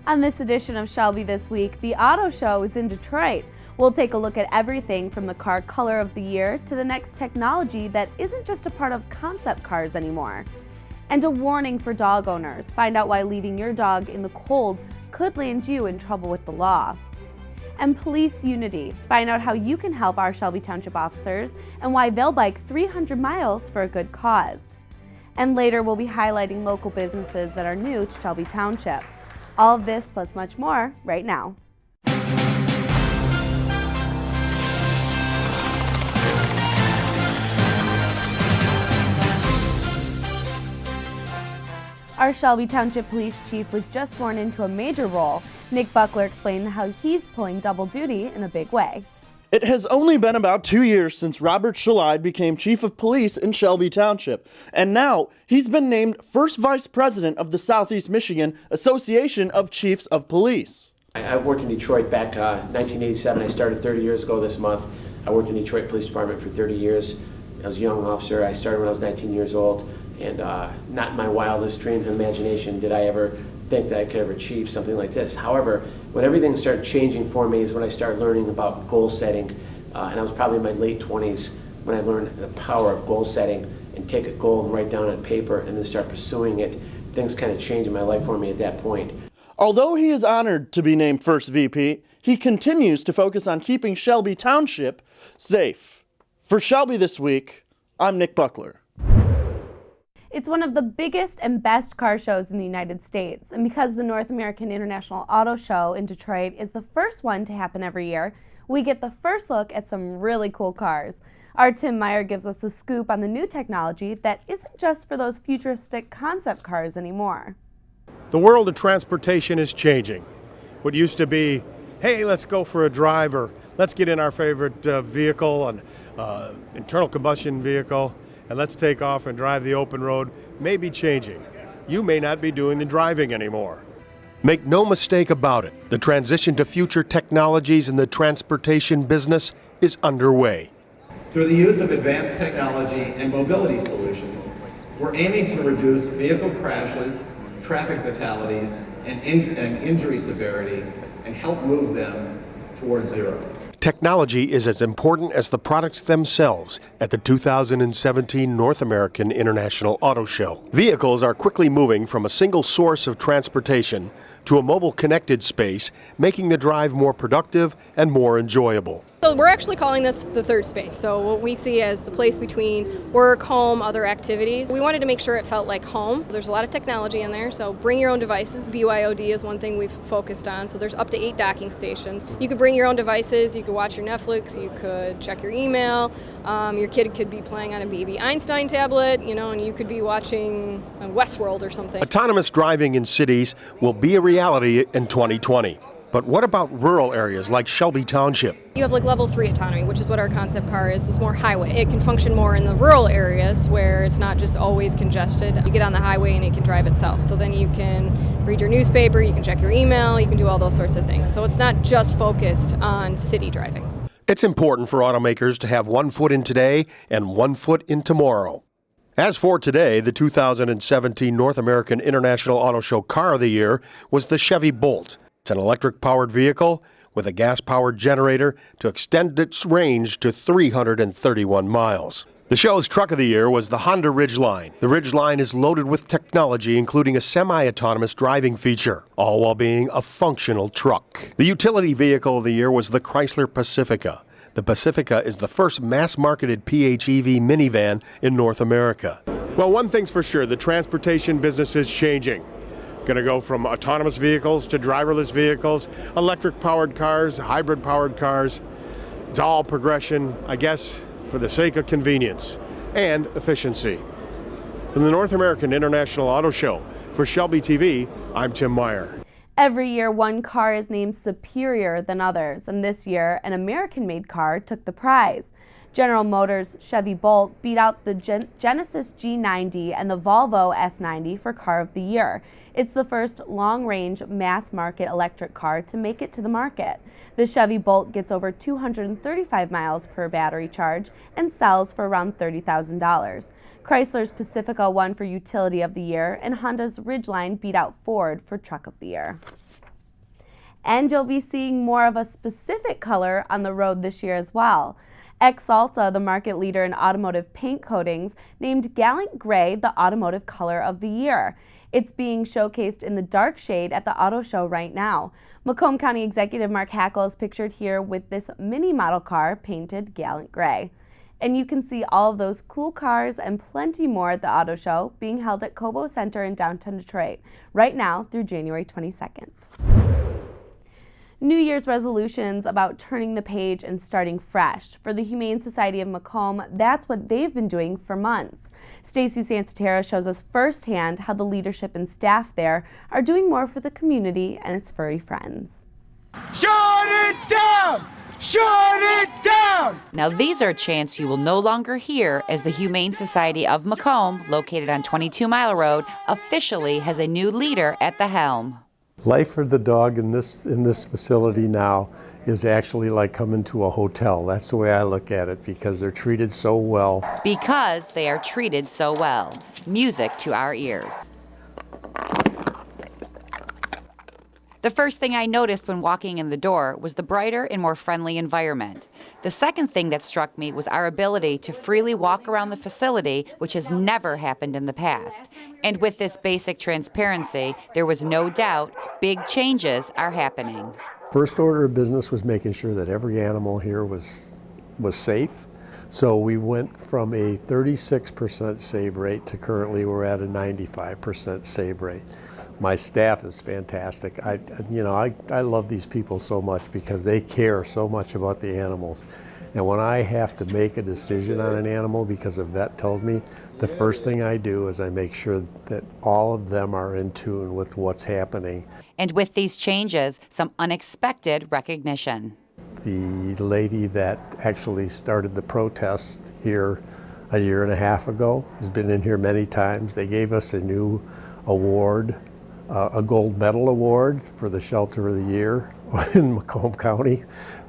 On this edition of Shelby This Week, the auto show is in Detroit. We'll take a look at everything from the car color of the year to the next technology that isn't just a part of concept cars anymore. And a warning for dog owners. Find out why leaving your dog in the cold could land you in trouble with the law. And police unity. Find out how you can help our Shelby Township officers and why they'll bike 300 miles for a good cause. And later we'll be highlighting local businesses that are new to Shelby Township. All of this plus much more right now. Our Shelby Township Police Chief was just sworn into a major role. Nick Buckler explained how he's pulling double duty in a big way. It has only been about 2 years since Robert Shalide became Chief of Police in Shelby Township, and now he's been named First Vice President of the Southeast Michigan Association of Chiefs of Police. I worked in Detroit back 1987. I started 30 years ago this month. I worked in Detroit Police Department for 30 years. I was a young officer. I started when I was 19 years old, and not in my wildest dreams and imagination did I ever think that I could ever achieve something like this. However, when everything started changing for me is when I started learning about goal setting, and I was probably in my late 20s when I learned the power of goal setting and take a goal and write down on paper and then start pursuing it. Things kind of changed in my life for me at that point. Although he is honored to be named First VP, he continues to focus on keeping Shelby Township safe. For Shelby This Week, I'm Nick Buckler. It's one of the biggest and best car shows in the United States, and because the North American International Auto Show in Detroit is the first one to happen every year, we get the first look at some really cool cars. Our Tim Meyer gives us the scoop on the new technology that isn't just for those futuristic concept cars anymore. The world of transportation is changing. What used to be, hey, let's go for a drive, or let's get in our favorite vehicle, an internal combustion vehicle, and let's take off and drive the open road, may be changing. You may not be doing the driving anymore. Make no mistake about it, the transition to future technologies in the transportation business is underway. Through the use of advanced technology and mobility solutions, we're aiming to reduce vehicle crashes, traffic fatalities, and injury severity, and help move them toward zero. Technology is as important as the products themselves at the 2017 North American International Auto Show. Vehicles are quickly moving from a single source of transportation to a mobile connected space, making the drive more productive and more enjoyable. So we're actually calling this the third space. So what we see as the place between work, home, other activities. We wanted to make sure it felt like home. There's a lot of technology in there, so bring your own devices. BYOD is one thing we've focused on. So there's up to 8 docking stations. You could bring your own devices. You could watch your Netflix. You could check your email. Your kid could be playing on a baby Einstein tablet, and you could be watching Westworld or something. Autonomous driving in cities will be a reality in 2020. But what about rural areas like Shelby Township? You have like level 3 autonomy, which is what our concept car is. It's more highway. It can function more in the rural areas where it's not just always congested. You get on the highway and it can drive itself. So then you can read your newspaper, you can check your email, you can do all those sorts of things. So it's not just focused on city driving. It's important for automakers to have one foot in today and one foot in tomorrow. As for today, the 2017 North American International Auto Show Car of the Year was the Chevy Bolt. It's an electric-powered vehicle with a gas-powered generator to extend its range to 331 miles. The show's truck of the year was the Honda Ridgeline. The Ridgeline is loaded with technology, including a semi-autonomous driving feature, all while being a functional truck. The utility vehicle of the year was the Chrysler Pacifica. The Pacifica is the first mass-marketed PHEV minivan in North America. Well, one thing's for sure, the transportation business is changing. Going to go from autonomous vehicles to driverless vehicles, electric-powered cars, hybrid-powered cars. It's all progression, I guess, for the sake of convenience and efficiency. From the North American International Auto Show, for Shelby TV, I'm Tim Meyer. Every year, one car is named superior than others, and this year, an American-made car took the prize. General Motors' Chevy Bolt beat out the Genesis G90 and the Volvo S90 for Car of the Year. It's the first long-range, mass-market electric car to make it to the market. The Chevy Bolt gets over 235 miles per battery charge and sells for around $30,000. Chrysler's Pacifica won for Utility of the Year, and Honda's Ridgeline beat out Ford for Truck of the Year. And you'll be seeing more of a specific color on the road this year as well. Axalta, the market leader in automotive paint coatings, named Gallant Gray the automotive color of the year. It's being showcased in the dark shade at the auto show right now. Macomb County Executive Mark Hackle is pictured here with this mini model car painted Gallant Gray. And you can see all of those cool cars and plenty more at the auto show being held at Cobo Center in downtown Detroit right now through January 22nd. New Year's resolutions about turning the page and starting fresh. For the Humane Society of Macomb, that's what they've been doing for months. Stacy Sansatera shows us firsthand how the leadership and staff there are doing more for the community and its furry friends. Shut it down! Shut it down! Now these are chants you will no longer hear as the Humane Society of Macomb, located on 22 Mile Road, officially has a new leader at the helm. Life for the dog in this facility now is actually like coming to a hotel. That's the way I look at it, because they're treated so well. Because they are treated so well. Music to our ears. The first thing I noticed when walking in the door was the brighter and more friendly environment. The second thing that struck me was our ability to freely walk around the facility, which has never happened in the past. And with this basic transparency, there was no doubt big changes are happening. First order of business was making sure that every animal here was safe. So we went from a 36% save rate to currently we're at a 95% save rate. My staff is fantastic. I love these people so much because they care so much about the animals. And when I have to make a decision on an animal because a vet tells me, the first thing I do is I make sure that all of them are in tune with what's happening. And with these changes, some unexpected recognition. The lady that actually started the protest here a year and a half ago has been in here many times. They gave us a new award, a gold medal award for the Shelter of the Year in Macomb County,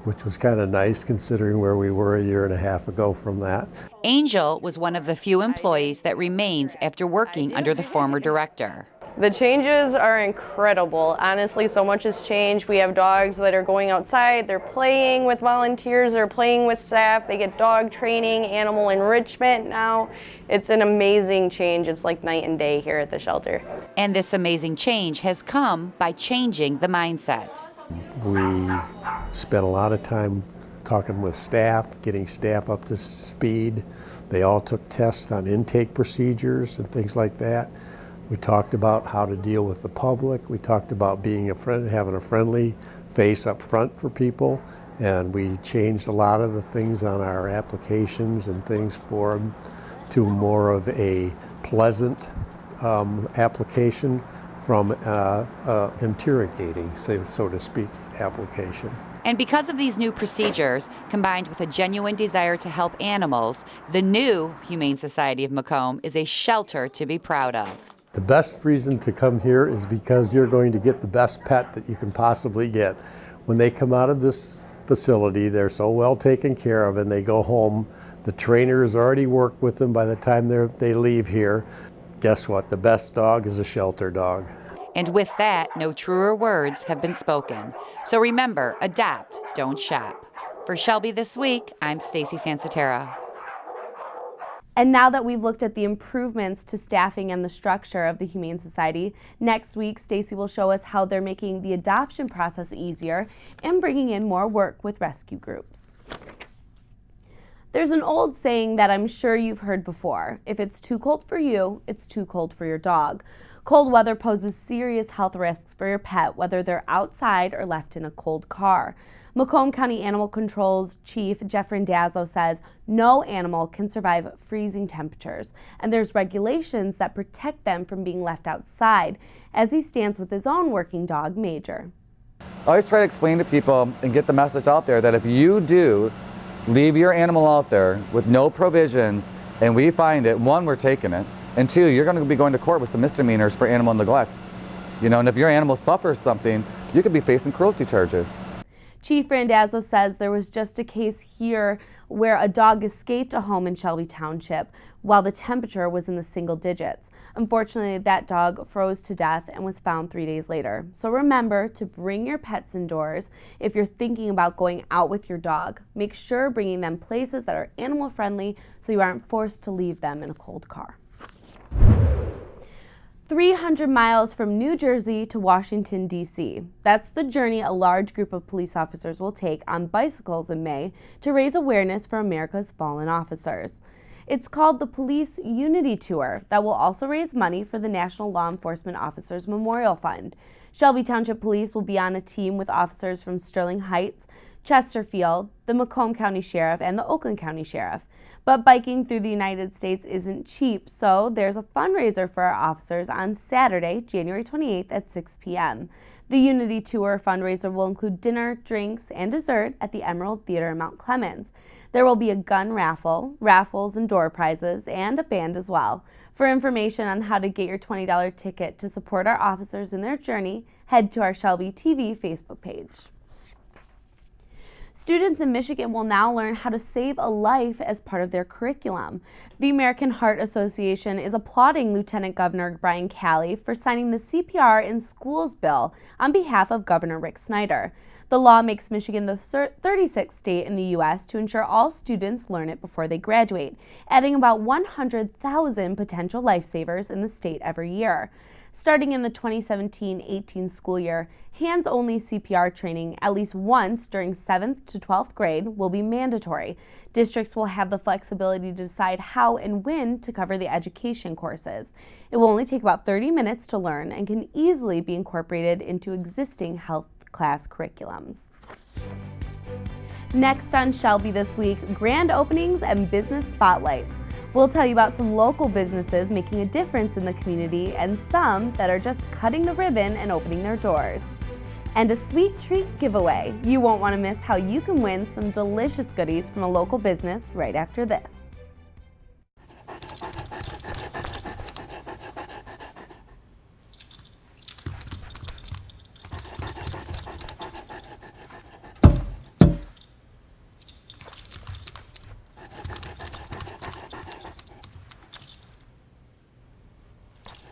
which was kind of nice considering where we were a year and a half ago from that. Angel was one of the few employees that remains after working under the former director. The changes are incredible. Honestly, so much has changed. We have dogs that are going outside, they're playing with volunteers, they're playing with staff, they get dog training, animal enrichment now. It's an amazing change. It's like night and day here at the shelter. And this amazing change has come by changing the mindset. We spent a lot of time talking with staff, getting staff up to speed. They all took tests on intake procedures and things like that. We talked about how to deal with the public. We talked about being a friend, having a friendly face up front for people. And we changed a lot of the things on our applications and things for them to more of a pleasant application from interrogating, so to speak, application. And because of these new procedures, combined with a genuine desire to help animals, the new Humane Society of Macomb is a shelter to be proud of. The best reason to come here is because you're going to get the best pet that you can possibly get. When they come out of this facility, they're so well taken care of and they go home. The trainers already work with them by the time they leave here. Guess what? The best dog is a shelter dog. And with that, no truer words have been spoken. So remember, adopt, don't shop. For Shelby This Week, I'm Stacy Sansatera. And now that we've looked at the improvements to staffing and the structure of the Humane Society, next week Stacy will show us how they're making the adoption process easier and bringing in more work with rescue groups. There's an old saying that I'm sure you've heard before. If it's too cold for you, it's too cold for your dog. Cold weather poses serious health risks for your pet, whether they're outside or left in a cold car. Macomb County Animal Control's Chief Jeff Randazzo says no animal can survive freezing temperatures, and there's regulations that protect them from being left outside, as he stands with his own working dog, Major. I always try to explain to people and get the message out there that if you do leave your animal out there with no provisions and we find it, one, we're taking it, and two, you're going to be going to court with some misdemeanors for animal neglect. And if your animal suffers something, you could be facing cruelty charges. Chief Randazzo says there was just a case here where a dog escaped a home in Shelby Township while the temperature was in the single digits. Unfortunately, that dog froze to death and was found 3 days later. So remember to bring your pets indoors if you're thinking about going out with your dog. Make sure bringing them places that are animal friendly so you aren't forced to leave them in a cold car. 300 miles from New Jersey to Washington, D.C. That's the journey a large group of police officers will take on bicycles in May to raise awareness for America's fallen officers. It's called the Police Unity Tour that will also raise money for the National Law Enforcement Officers Memorial Fund. Shelby Township Police will be on a team with officers from Sterling Heights, Chesterfield, the Macomb County Sheriff, and the Oakland County Sheriff. But biking through the United States isn't cheap, so there's a fundraiser for our officers on Saturday, January 28th at 6 p.m. The Unity Tour fundraiser will include dinner, drinks, and dessert at the Emerald Theater in Mount Clemens. There will be a gun raffle, raffles and door prizes, and a band as well. For information on how to get your $20 ticket to support our officers in their journey, head to our Shelby TV Facebook page. Students in Michigan will now learn how to save a life as part of their curriculum. The American Heart Association is applauding Lieutenant Governor Brian Calley for signing the CPR in Schools bill on behalf of Governor Rick Snyder. The law makes Michigan the 36th state in the U.S. to ensure all students learn it before they graduate, adding about 100,000 potential lifesavers in the state every year. Starting in the 2017-18 school year, hands-only CPR training at least once during 7th to 12th grade will be mandatory. Districts will have the flexibility to decide how and when to cover the education courses. It will only take about 30 minutes to learn and can easily be incorporated into existing health class curriculums. Next on Shelby this week, grand openings and business spotlights. We'll tell you about some local businesses making a difference in the community and some that are just cutting the ribbon and opening their doors. And a sweet treat giveaway. You won't want to miss how you can win some delicious goodies from a local business right after this.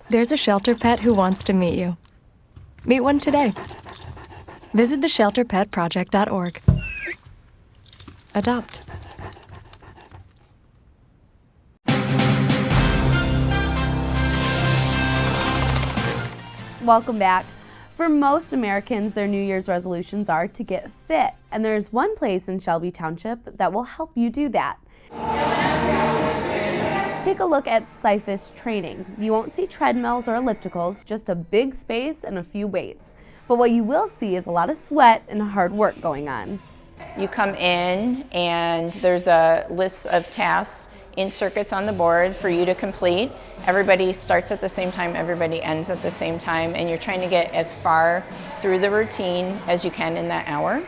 There's a shelter pet who wants to meet you. Meet one today. Visit theshelterpetproject.org. Adopt. Welcome back. For most Americans, their New Year's resolutions are to get fit, and there's one place in Shelby Township that will help you do that. Take a look at Cyphus Training. You won't see treadmills or ellipticals, just a big space and a few weights. But what you will see is a lot of sweat and hard work going on. You come in and there's a list of tasks in circuits on the board for you to complete. Everybody starts at the same time, everybody ends at the same time, and you're trying to get as far through the routine as you can in that hour.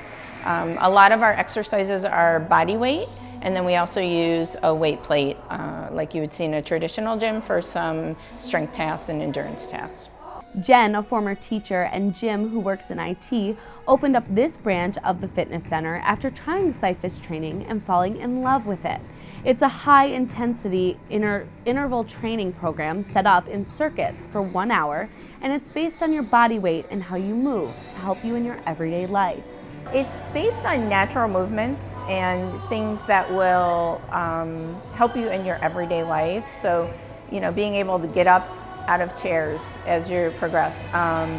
A lot of our exercises are body weight, and then we also use a weight plate like you would see in a traditional gym for some strength tasks and endurance tasks. Jen, a former teacher, and Jim, who works in IT, opened up this branch of the fitness center after trying Cyphus Training and falling in love with it. It's a high-intensity interval training program set up in circuits for 1 hour, and it's based on your body weight and how you move to help you in your everyday life. It's based on natural movements and things that will help you in your everyday life. So, being able to get up out of chairs as you progress,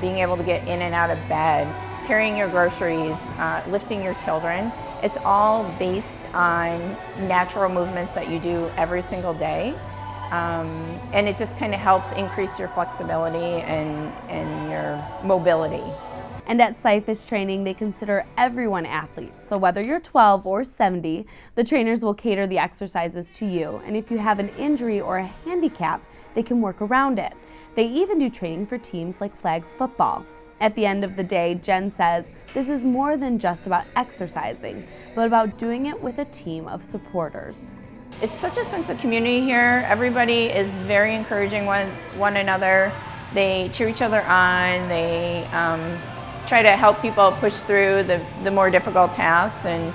being able to get in and out of bed, carrying your groceries, lifting your children. It's all based on natural movements that you do every single day. And it just kind of helps increase your flexibility and your mobility. And at Cyphus Training, they consider everyone athletes. So whether you're 12 or 70, the trainers will cater the exercises to you. And if you have an injury or a handicap, they can work around it. They even do training for teams like flag football. At the end of the day, Jen says, this is more than just about exercising, but about doing it with a team of supporters. It's such a sense of community here. Everybody is very encouraging one another. They cheer each other on. They try to help people push through the more difficult tasks, and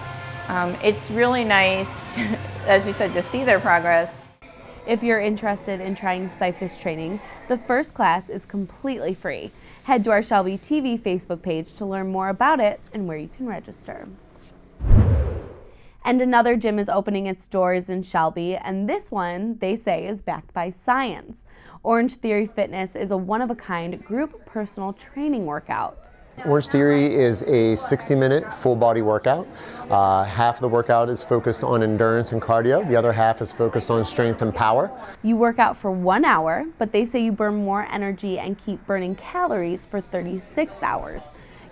it's really nice, as you said, to see their progress. If you're interested in trying cyfish training, the first class is completely free. Head to our Shelby TV Facebook page to learn more about it and where you can register. And another gym is opening its doors in Shelby, and this one, they say, is backed by science. Orangetheory Fitness is a one-of-a-kind group personal training workout. Orangetheory is a 60-minute full-body workout. Half of the workout is focused on endurance and cardio. The other half is focused on strength and power. You work out for 1 hour, but they say you burn more energy and keep burning calories for 36 hours.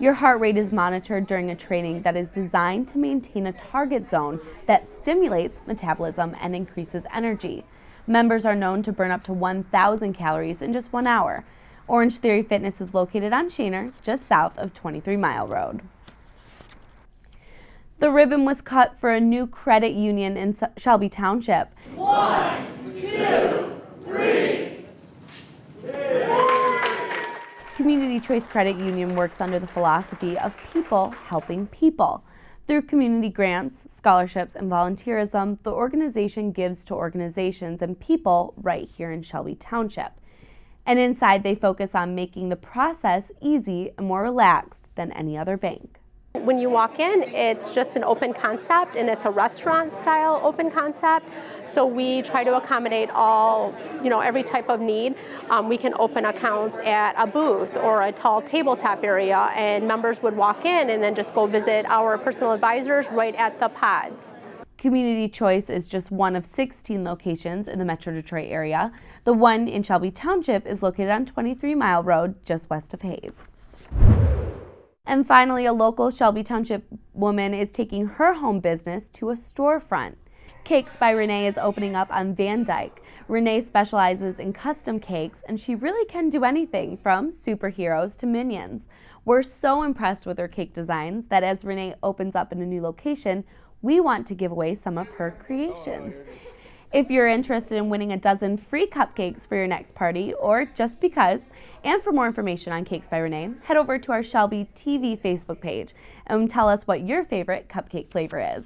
Your heart rate is monitored during a training that is designed to maintain a target zone that stimulates metabolism and increases energy. Members are known to burn up to 1,000 calories in just 1 hour. Orangetheory Fitness is located on Shaner, just south of 23 Mile Road. The ribbon was cut for a new credit union in Shelby Township. 1, 2, 3. Community Choice Credit Union works under the philosophy of people helping people. Through community grants, scholarships, and volunteerism, the organization gives to organizations and people right here in Shelby Township. And inside, they focus on making the process easy and more relaxed than any other bank. When you walk in, it's just an open concept, and it's a restaurant-style open concept. So we try to accommodate all, every type of need. We can open accounts at a booth or a tall tabletop area, and members would walk in and then just go visit our personal advisors right at the pods. Community Choice is just one of 16 locations in the Metro Detroit area. The one in Shelby Township is located on 23 Mile Road, just west of Hayes. And finally, a local Shelby Township woman is taking her home business to a storefront. Cakes by Renee is opening up on Van Dyke. Renee specializes in custom cakes, and she really can do anything from superheroes to minions. We're so impressed with her cake designs that as Renee opens up in a new location, we want to give away some of her creations. If you're interested in winning a dozen free cupcakes for your next party, or just because, and for more information on Cakes by Renee, head over to our Shelby TV Facebook page and tell us what your favorite cupcake flavor is.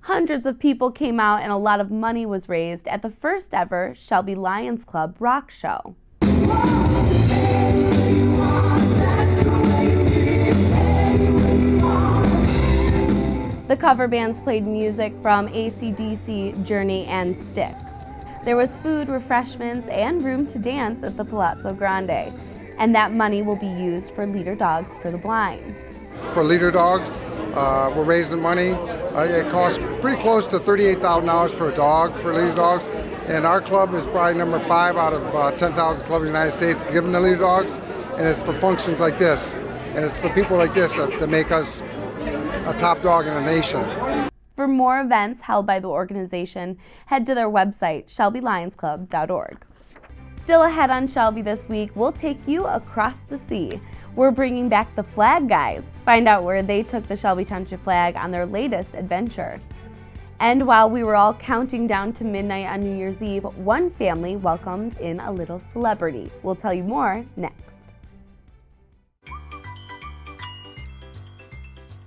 Hundreds of people came out and a lot of money was raised at the first ever Shelby Lions Club rock show. The cover bands played music from AC/DC, Journey, and Styx. There was food, refreshments, and room to dance at the Palazzo Grande. And that money will be used for Leader Dogs for the Blind. For Leader Dogs, we're raising money. It costs pretty close to $38,000 for a dog for Leader Dogs. And our club is probably number 5 out of 10,000 clubs in the United States given to Leader Dogs. And it's for functions like this. And it's for people like this to make us a top dog in the nation. For more events held by the organization, head to their website, shelbylionsclub.org. Still ahead on Shelby this week, we'll take you across the sea. We're bringing back the Flag Guys. Find out where they took the Shelby Township flag on their latest adventure. And while we were all counting down to midnight on New Year's Eve, one family welcomed in a little celebrity. We'll tell you more next.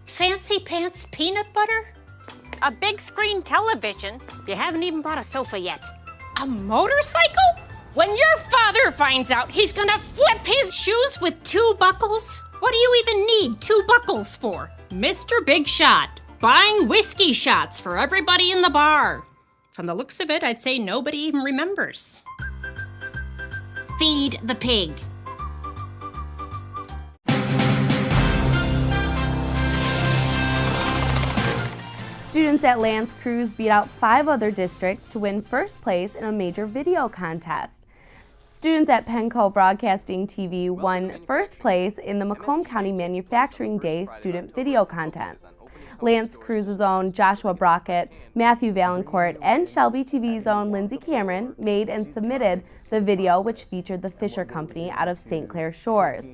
Fancy pants peanut butter? A big screen television? You haven't even bought a sofa yet. A motorcycle? When your father finds out, he's gonna flip his shoes with 2 buckles? What do you even need 2 buckles for? Mr. Big Shot, buying whiskey shots for everybody in the bar. From the looks of it, I'd say nobody even remembers. Feed the pig. Students at L'Anse Creuse beat out 5 other districts to win first place in a major video contest. Students at Penco Broadcasting TV won first place in the Macomb County Manufacturing Day Student Video Contest. L'Anse Creuse's own Joshua Brockett, Matthew Valancourt, and Shelby TV's own Lindsay Cameron made and submitted the video, which featured the Fisher Company out of St. Clair Shores.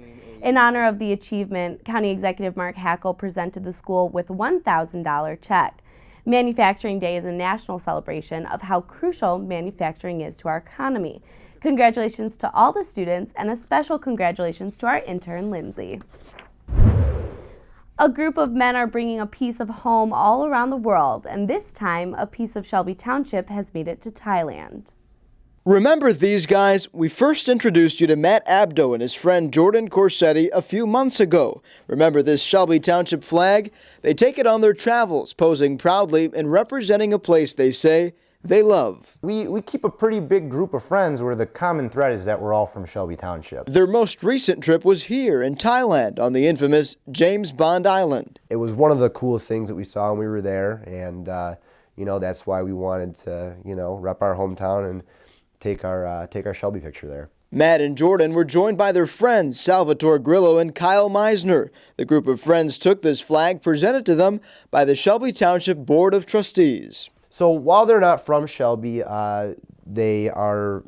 In honor of the achievement, County Executive Mark Hackle presented the school with a $1,000 check. Manufacturing Day is a national celebration of how crucial manufacturing is to our economy. Congratulations to all the students, and a special congratulations to our intern, Lindsay. A group of men are bringing a piece of home all around the world, and this time, a piece of Shelby Township has made it to Thailand. Remember these guys? We first introduced you to Matt Abdo and his friend Jordan Corsetti a few months ago. Remember this Shelby Township flag? They take it on their travels, posing proudly and representing a place they say they love. We keep a pretty big group of friends where the common thread is that we're all from Shelby Township. Their most recent trip was here in Thailand on the infamous James Bond Island. It was one of the coolest things that we saw when we were there, and you know, that's why we wanted to, you know, rep our hometown and take our Shelby picture there. Matt and Jordan were joined by their friends Salvatore Grillo and Kyle Meisner. The group of friends took this flag presented to them by the Shelby Township Board of Trustees. So while they're not from Shelby, they are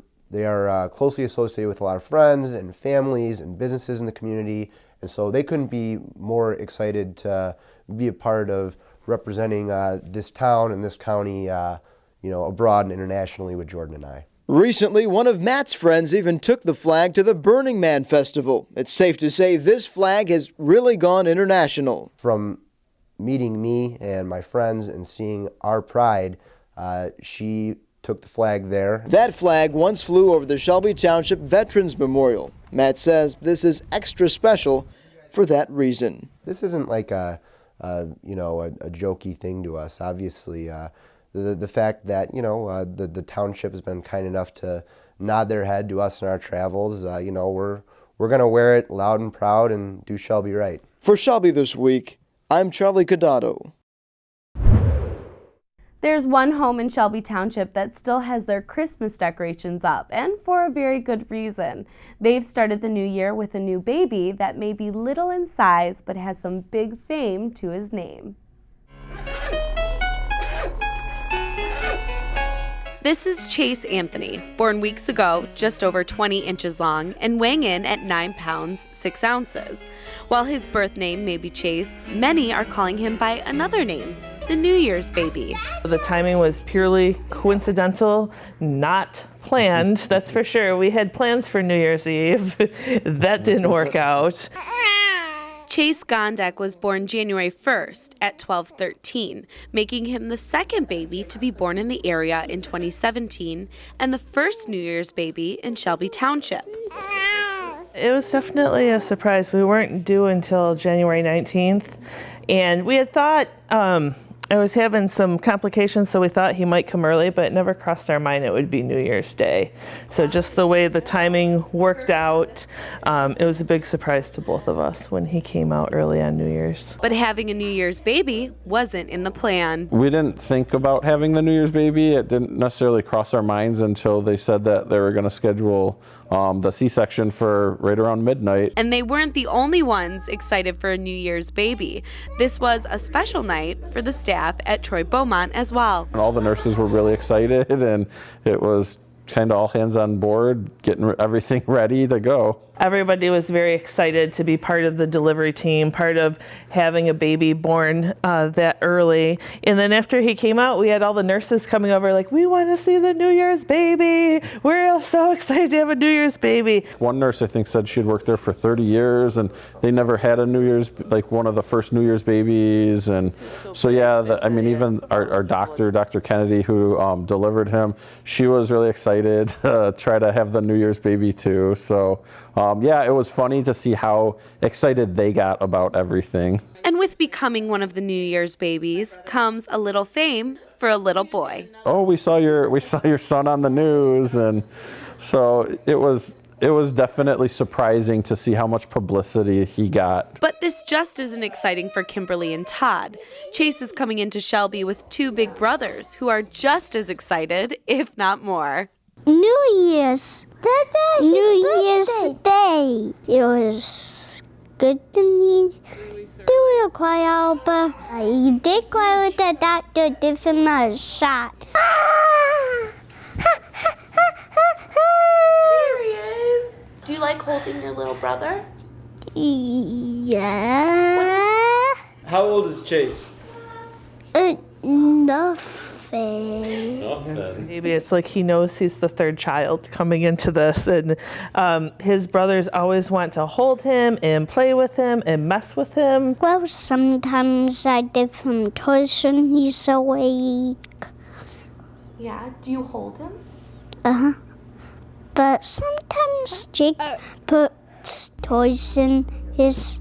closely associated with a lot of friends and families and businesses in the community, and so they couldn't be more excited to be a part of representing this town and this county, you know, abroad and internationally with Jordan and I. Recently, one of Matt's friends even took the flag to the Burning Man Festival. It's safe to say this flag has really gone international. From meeting me and my friends and seeing our pride, she took the flag there. That flag once flew over the Shelby Township Veterans Memorial. Matt says this is extra special for that reason. This isn't like a jokey thing to us. Obviously, the fact that, you know, the township has been kind enough to nod their head to us in our travels, you know, we're going to wear it loud and proud and do Shelby right. For Shelby This Week, I'm Charlie Cadado. There's one home in Shelby Township that still has their Christmas decorations up, and for a very good reason. They've started the new year with a new baby that may be little in size but has some big fame to his name. This is Chase Anthony, born weeks ago, just over 20 inches long and weighing in at 9 pounds, 6 ounces. While his birth name may be Chase, many are calling him by another name, the New Year's baby. The timing was purely coincidental, not planned, that's for sure. We had plans for New Year's Eve. That didn't work out. Chase Gondek was born January 1st at 12:13, making him the second baby to be born in the area in 2017 and the first New Year's baby in Shelby Township. It was definitely a surprise. We weren't due until January 19th, and we had thought I was having some complications, so we thought he might come early, but it never crossed our mind it would be New Year's Day. So just the way the timing worked out, it was a big surprise to both of us when he came out early on New Year's. But having a New Year's baby wasn't in the plan. We didn't think about having the New Year's baby. It didn't necessarily cross our minds until they said that they were going to schedule the C-section for right around midnight. And they weren't the only ones excited for a New Year's baby. This was a special night for the staff at Troy Beaumont as well. And all the nurses were really excited, and it was kind of all hands on board, getting everything ready to go. Everybody was very excited to be part of the delivery team, part of having a baby born that early. And then after he came out, we had all the nurses coming over like, we want to see the New Year's baby. We're so excited to have a New Year's baby. One nurse, I think, said she'd worked there for 30 years, and they never had a New Year's, like one of the first New Year's babies. And so, yeah, I mean, even our doctor, Dr. Kennedy, who delivered him, she was really excited to try to have the New Year's baby too. So, yeah, it was funny to see how excited they got about everything. And with becoming one of the New Year's babies comes a little fame for a little boy. Oh, we saw your son on the news, and so it was definitely surprising to see how much publicity he got. But this just isn't exciting for Kimberly and Todd. Chase is coming into Shelby with two big brothers who are just as excited, if not more. New Year's Day. It was good to me. Do you cry out? But I did cry with the doctor giving me a shot. There he is. Do you like holding your little brother? Yeah. How old is Chase? Enough. Nothing. Maybe it's like he knows he's the third child coming into this, and his brothers always want to hold him and play with him and mess with him. Well, sometimes I give him toys when he's awake. Yeah, do you hold him? Uh-huh. But sometimes Jake puts toys in his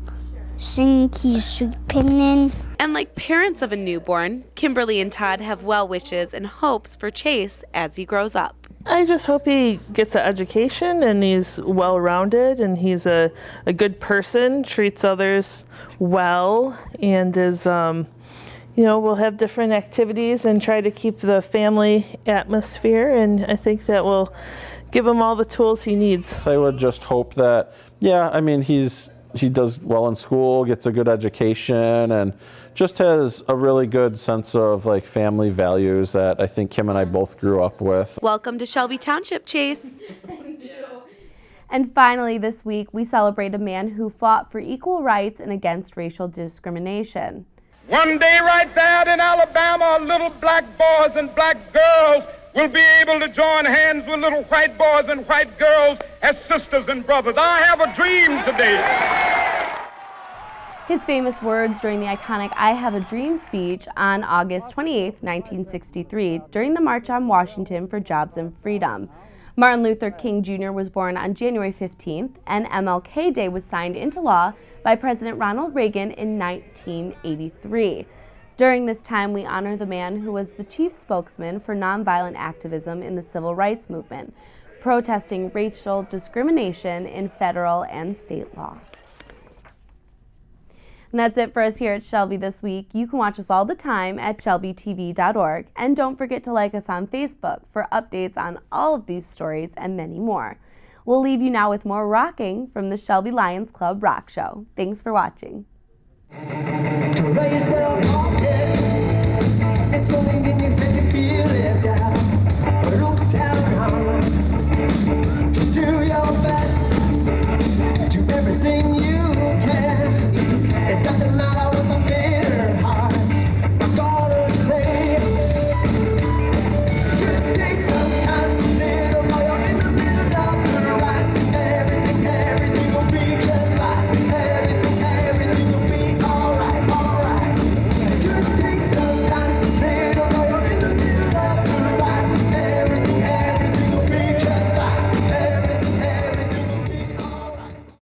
sink he's sleeping in. And like parents of a newborn, Kimberly and Todd have well wishes and hopes for Chase as he grows up. I just hope he gets an education and he's well-rounded and he's a good person, treats others well, and is, we'll have different activities and try to keep the family atmosphere, and I think that will give him all the tools he needs. I would just hope that, he does well in school, gets a good education, and just has a really good sense of like family values that I think Kim and I both grew up with. Welcome to Shelby Township, Chase. And finally this week, we celebrate a man who fought for equal rights and against racial discrimination. One day right there in Alabama, little black boys and black girls will be able to join hands with little white boys and white girls as sisters and brothers. I have a dream today. His famous words during the iconic I Have a Dream speech on August 28, 1963, during the March on Washington for Jobs and Freedom. Martin Luther King Jr. was born on January 15th, and MLK Day was signed into law by President Ronald Reagan in 1983. During this time, we honor the man who was the chief spokesman for nonviolent activism in the civil rights movement, protesting racial discrimination in federal and state law. And that's it for us here at Shelby this week. You can watch us all the time at shelbytv.org, and don't forget to like us on Facebook for updates on all of these stories and many more. We'll leave you now with more rocking from the Shelby Lions Club Rock Show. Thanks for watching. To raise them